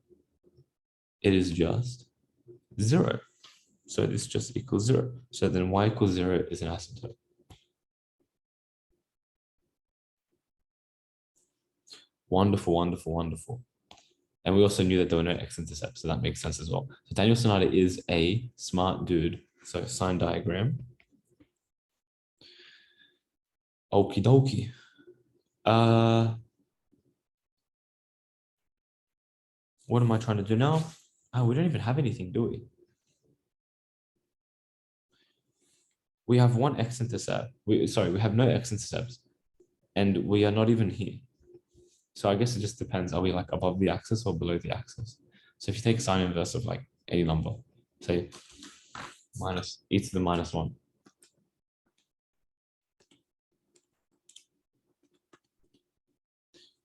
It is just 0. So this just equals 0. So then y equals 0 is an asymptote. Wonderful, wonderful, wonderful. And we also knew that there were no x-intercepts, so that makes sense as well. So Daniel Sonata is a smart dude. So sign diagram. Okie dokie. What am I trying to do now? Oh, we don't even have anything, do we? We have one x-intercept. We have no x-intercepts. And we are not even here. So I guess it just depends. Are we like above the axis or below the axis? So if you take sine inverse of like any number, say minus e to the minus 1.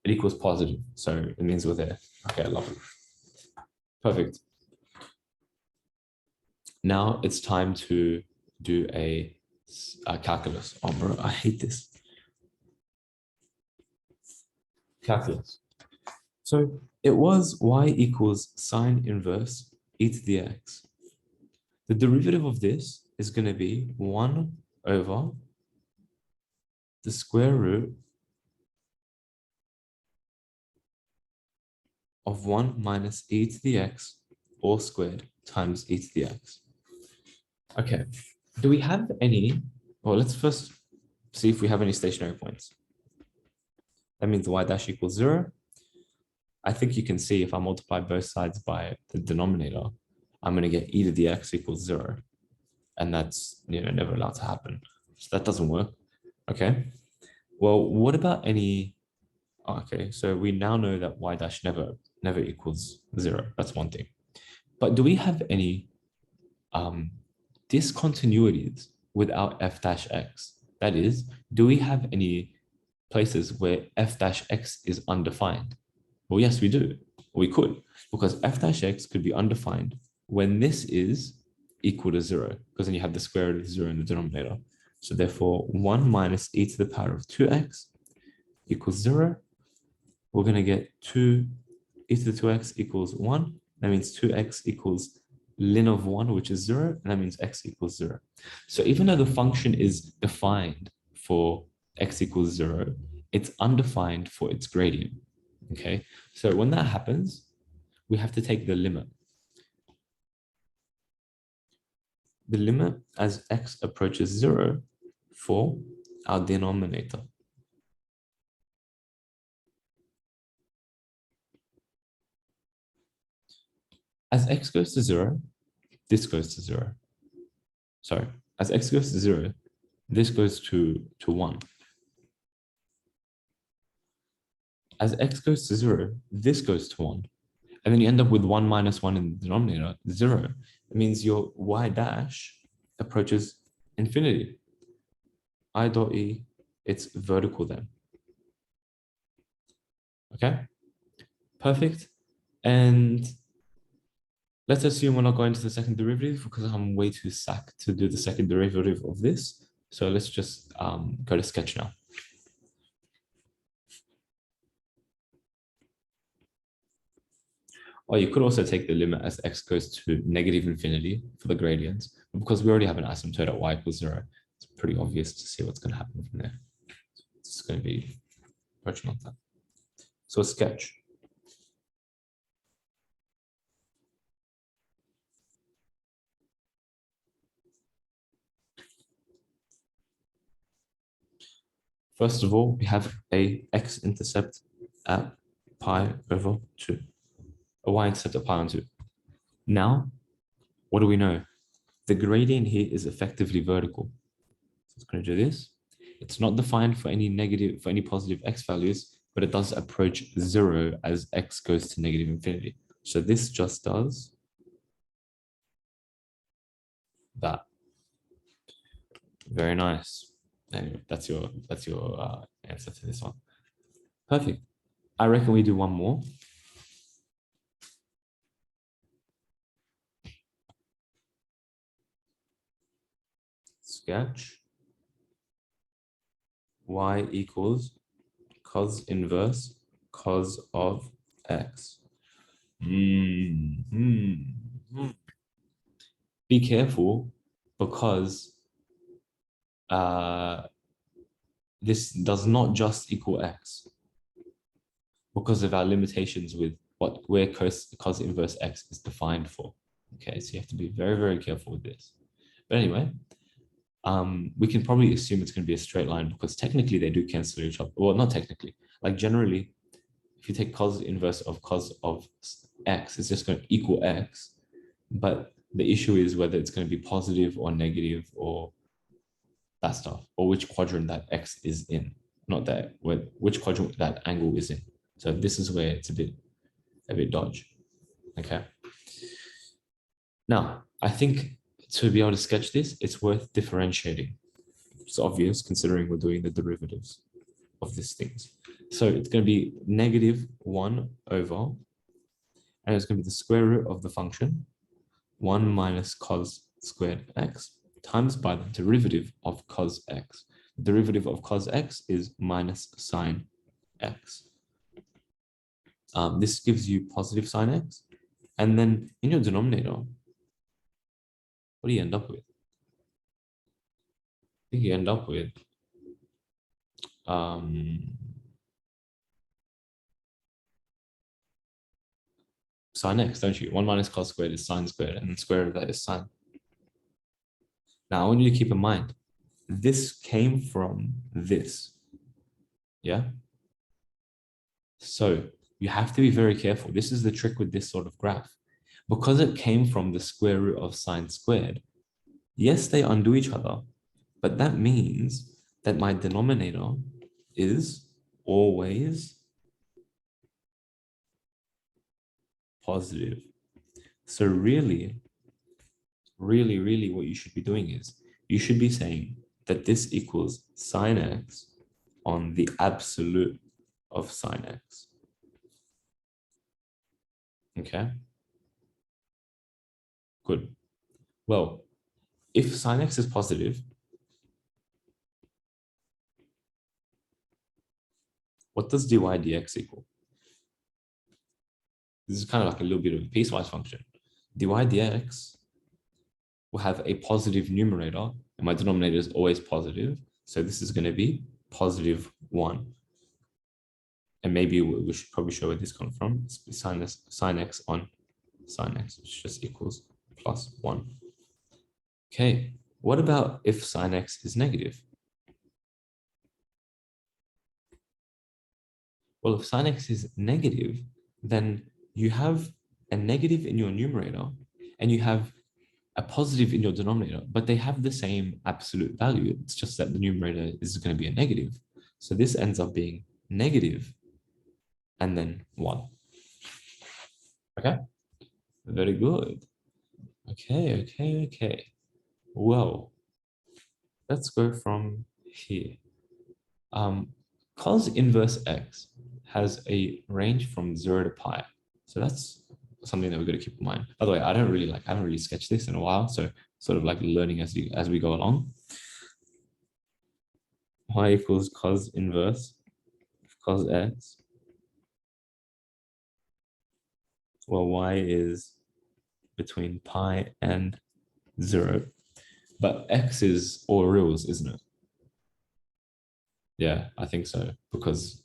It equals positive. So it means we're there. Okay, I love it. Perfect. Now it's time to do a calculus. Oh, bro, I hate this. Calculus. So It was y equals sine inverse e to the x. The derivative of this is going to be 1 over the square root of 1 minus e to the x all squared times e to the x. Okay, do we have any, well, let's first see if we have any stationary points. That means y dash equals 0. I think you can see if I multiply both sides by the denominator, I'm going to get e to the x equals 0. And that's, never allowed to happen. So that doesn't work. Okay. Well, what about any, okay, so we now know that y dash never equals 0. That's one thing. But do we have any discontinuities without f dash x? That is, do we have any places where f dash x is undefined? Well, yes, we do. We could, because f dash x could be undefined when this is equal to 0, because then you have the square root of 0 in the denominator. So therefore, 1 minus e to the power of 2x equals 0. We're going to get 2 e to the 2x equals 1. That means 2x equals ln of 1, which is 0, and that means x equals 0. So even though the function is defined for x equals 0, it's undefined for its gradient. Okay, so when that happens, we have to take the limit. The limit as x approaches 0 for our denominator. As x goes to 0, this goes to 0. Sorry, as x goes to 0, this goes to 1. As x goes to 0, this goes to 1. And then you end up with 1 minus 1 in the denominator, 0. It means your y dash approaches infinity. I dot e, it's vertical then. Okay, perfect. And let's assume we're not going to the second derivative because I'm way too sack to do the second derivative of this. So let's just go to sketch now. Or you could also take the limit as x goes to negative infinity for the gradients. But because we already have an asymptote at y equals 0, it's pretty obvious to see what's going to happen from there. It's going to be approaching like that. So sketch. First of all, we have a x-intercept at pi over 2. A y-intercept at pi on 2. Now, what do we know? The gradient here is effectively vertical. So it's going to do this. It's not defined for any positive x values, but it does approach 0 as x goes to negative infinity. So this just does that. Very nice. Anyway, that's your answer to this one. Perfect. I reckon we do one more. Sketch. Y equals cos inverse cos of x. Be careful because this does not just equal x because of our limitations with where cos inverse x is defined for. Okay, so you have to be very, very careful with this. But anyway, we can probably assume it's going to be a straight line because technically they do cancel each other. Well, not technically. Like generally, if you take cos inverse of cos of x, it's just going to equal x. But the issue is whether it's going to be positive or negative or that stuff, or which quadrant that x is in. Not that, which quadrant that angle is in. So this is where it's a bit dodgy. Okay. Now, I think to be able to sketch this, it's worth differentiating. It's obvious considering we're doing the derivatives of these things. So it's going to be negative 1 over, and it's going to be the square root of the function, 1 minus cos squared x times by the derivative of cos x. The derivative of cos x is minus sine x. This gives you positive sine x. And then in your denominator, what do you end up with? I think you end up with sine x, don't you? 1 minus cos squared is sine squared, and the square root of that is sine. Now, I want you to keep in mind, this came from this, yeah? So you have to be very careful. This is the trick with this sort of graph. Because it came from the square root of sine squared, yes, they undo each other, but that means that my denominator is always positive. So really, really what you should be doing is you should be saying that this equals sine x on the absolute of sine x. Okay, good. Well, if sine x is positive, what does dy dx equal? This is kind of like a little bit of a piecewise function. Dy dx will have a positive numerator, and my denominator is always positive. So this is going to be positive 1. And maybe we should probably show where this comes from. It's sine x on sine x, which just equals plus 1. Okay, what about if sine x is negative? Well, if sine x is negative, then you have a negative in your numerator and you have a positive in your denominator, but they have the same absolute value. It's just that the numerator is going to be a negative. So this ends up being negative and then 1. Okay, very good. Okay. Well, let's go from here. Cos inverse x has a range from 0 to pi. So that's something that we've got to keep in mind. By the way, I haven't really sketched this in a while, so sort of like learning as we go along. Y equals cos inverse cos x. Well, y is between pi and 0, but x is all reals, isn't it? Yeah, I think so, because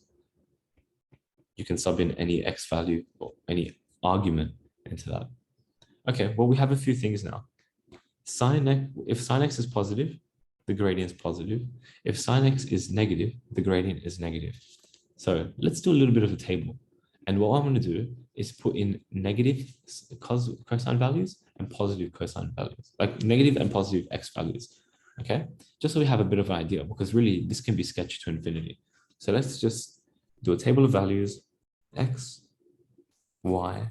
you can sub in any x value or any argument into that. Okay, well, we have a few things now. If sine x is positive, the gradient is positive. If sine x is negative, the gradient is negative. So let's do a little bit of a table. And what I'm going to do is put in negative cosine values and positive cosine values, like negative and positive x values. Okay, just so we have a bit of an idea, because really this can be sketched to infinity. So let's just do a table of values, x, y,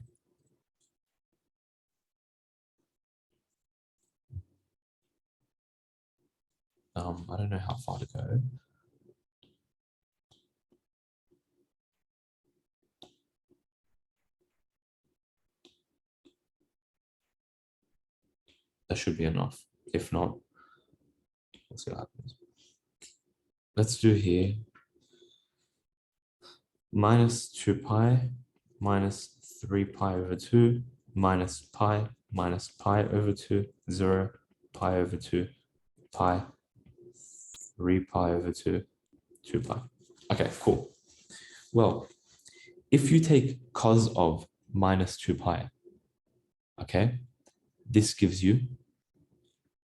I don't know how far to go. That should be enough. If not, let's see what happens. Let's do here minus 2 pi minus 3 pi over 2 minus pi over 2, 0, pi over 2, pi, 3 pi over 2, 2 pi. Okay, cool. Well, if you take cos of minus 2 pi, okay, this gives you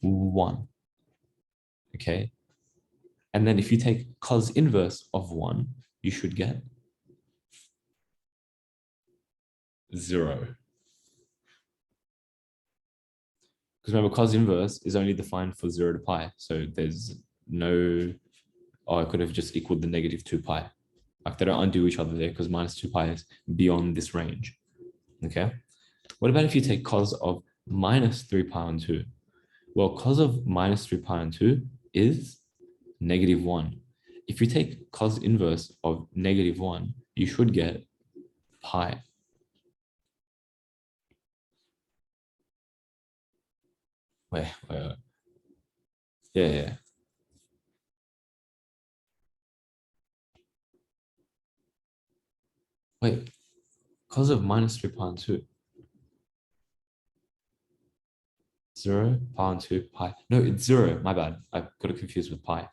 1. Okay. And then if you take cos inverse of 1, you should get 0. Because remember, cos inverse is only defined for 0 to pi. So there's no, I could have just equaled the negative 2 pi. Like they don't undo each other there because minus 2 pi is beyond this range. Okay. What about if you take cos of minus 3 pi on 2? Well, cos of minus 3 pi on 2 is negative 1. If you take cos inverse of negative 1, you should get pi. Wait. Yeah. Wait, cos of minus 3 pi on 2. 0, pi on 2, pi. No, it's 0. My bad. I got it confused with pi.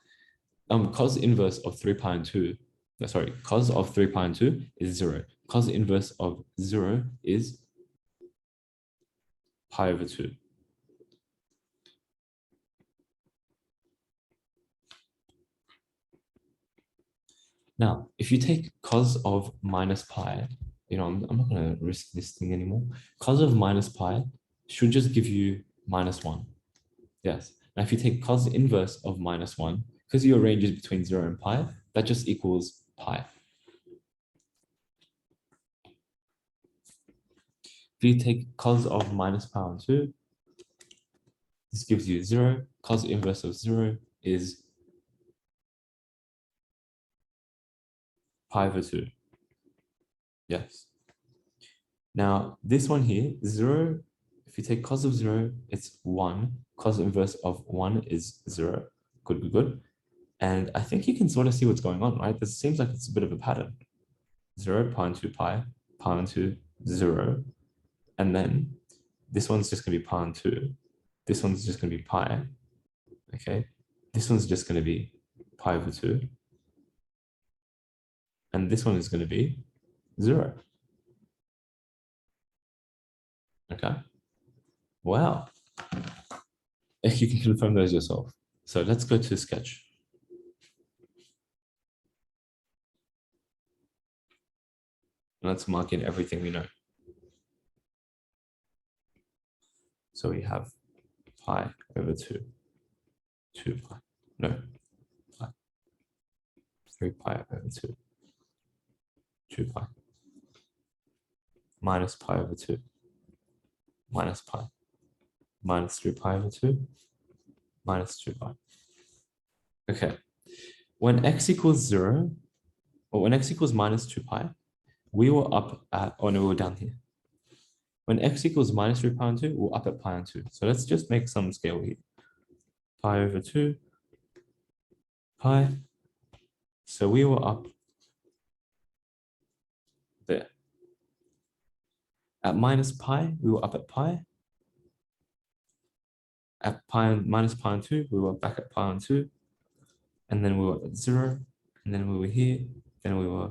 Cos inverse of 3 pi on 2. No, sorry, cos of 3 pi on 2 is 0. Cos inverse of 0 is pi over 2. Now, if you take cos of minus pi, I'm not going to risk this thing anymore. Cos of minus pi should just give you minus 1. Yes. Now, if you take cos inverse of minus 1, because your range is between 0 and pi, that just equals pi. If you take cos of minus pi on 2, this gives you 0. Cos inverse of 0 is pi over 2. Yes. Now, this one here, 0, if you take cos of 0, it's 1. Cos inverse of 1 is 0. Good, good. And I think you can sort of see what's going on, right? This seems like it's a bit of a pattern. 0, pi on 2, pi on 2, 0. And then this one's just going to be pi on 2. This one's just going to be pi. Okay. This one's just going to be pi over 2. And this one is going to be 0. Okay. Wow. If you can confirm those yourself. So let's go to sketch. Let's mark in everything we know. So we have pi over 2, 2 pi, no, pi, 3 pi over 2, 2 pi, minus pi over 2, minus pi, minus 3 pi over 2, minus 2 pi. Okay, when x equals 0, or when x equals minus 2 pi, we were up at, oh no, we were down here. When x equals minus 3 pi on 2, we're up at pi on 2. So let's just make some scale here. Pi over 2, pi. So we were up there. At minus pi, we were up at pi. At pi minus pi on 2, we were back at pi on 2. And then we were at 0. And then we were here. Then we were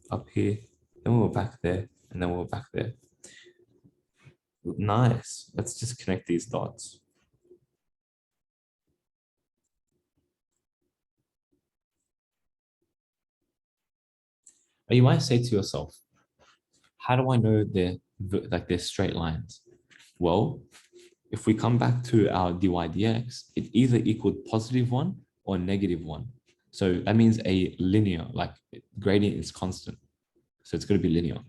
up here. Then we were back there. And then we were back there. Nice. Let's just connect these dots. You might say to yourself, how do I know they're straight lines? Well, if we come back to our dy dx, it either equaled +1 or -1. So that means a linear, like gradient is constant. So it's going to be linear.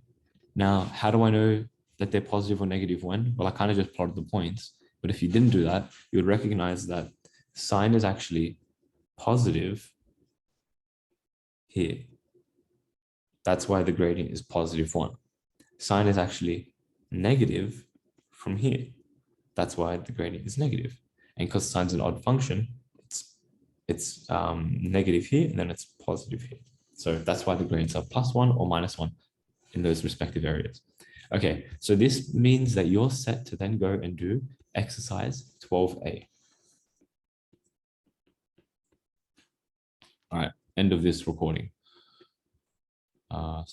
Now, how do I know that they're positive or -1? Well, I kind of just plotted the points. But if you didn't do that, you would recognize that sine is actually positive here. That's why the gradient is +1. Sine is actually negative from here. That's why the gradient is negative. And because sine's an odd function, it's negative here and then it's positive here. So that's why the gradients are +1 or -1 in those respective areas. Okay, so this means that you're set to then go and do exercise 12A. All right, end of this recording.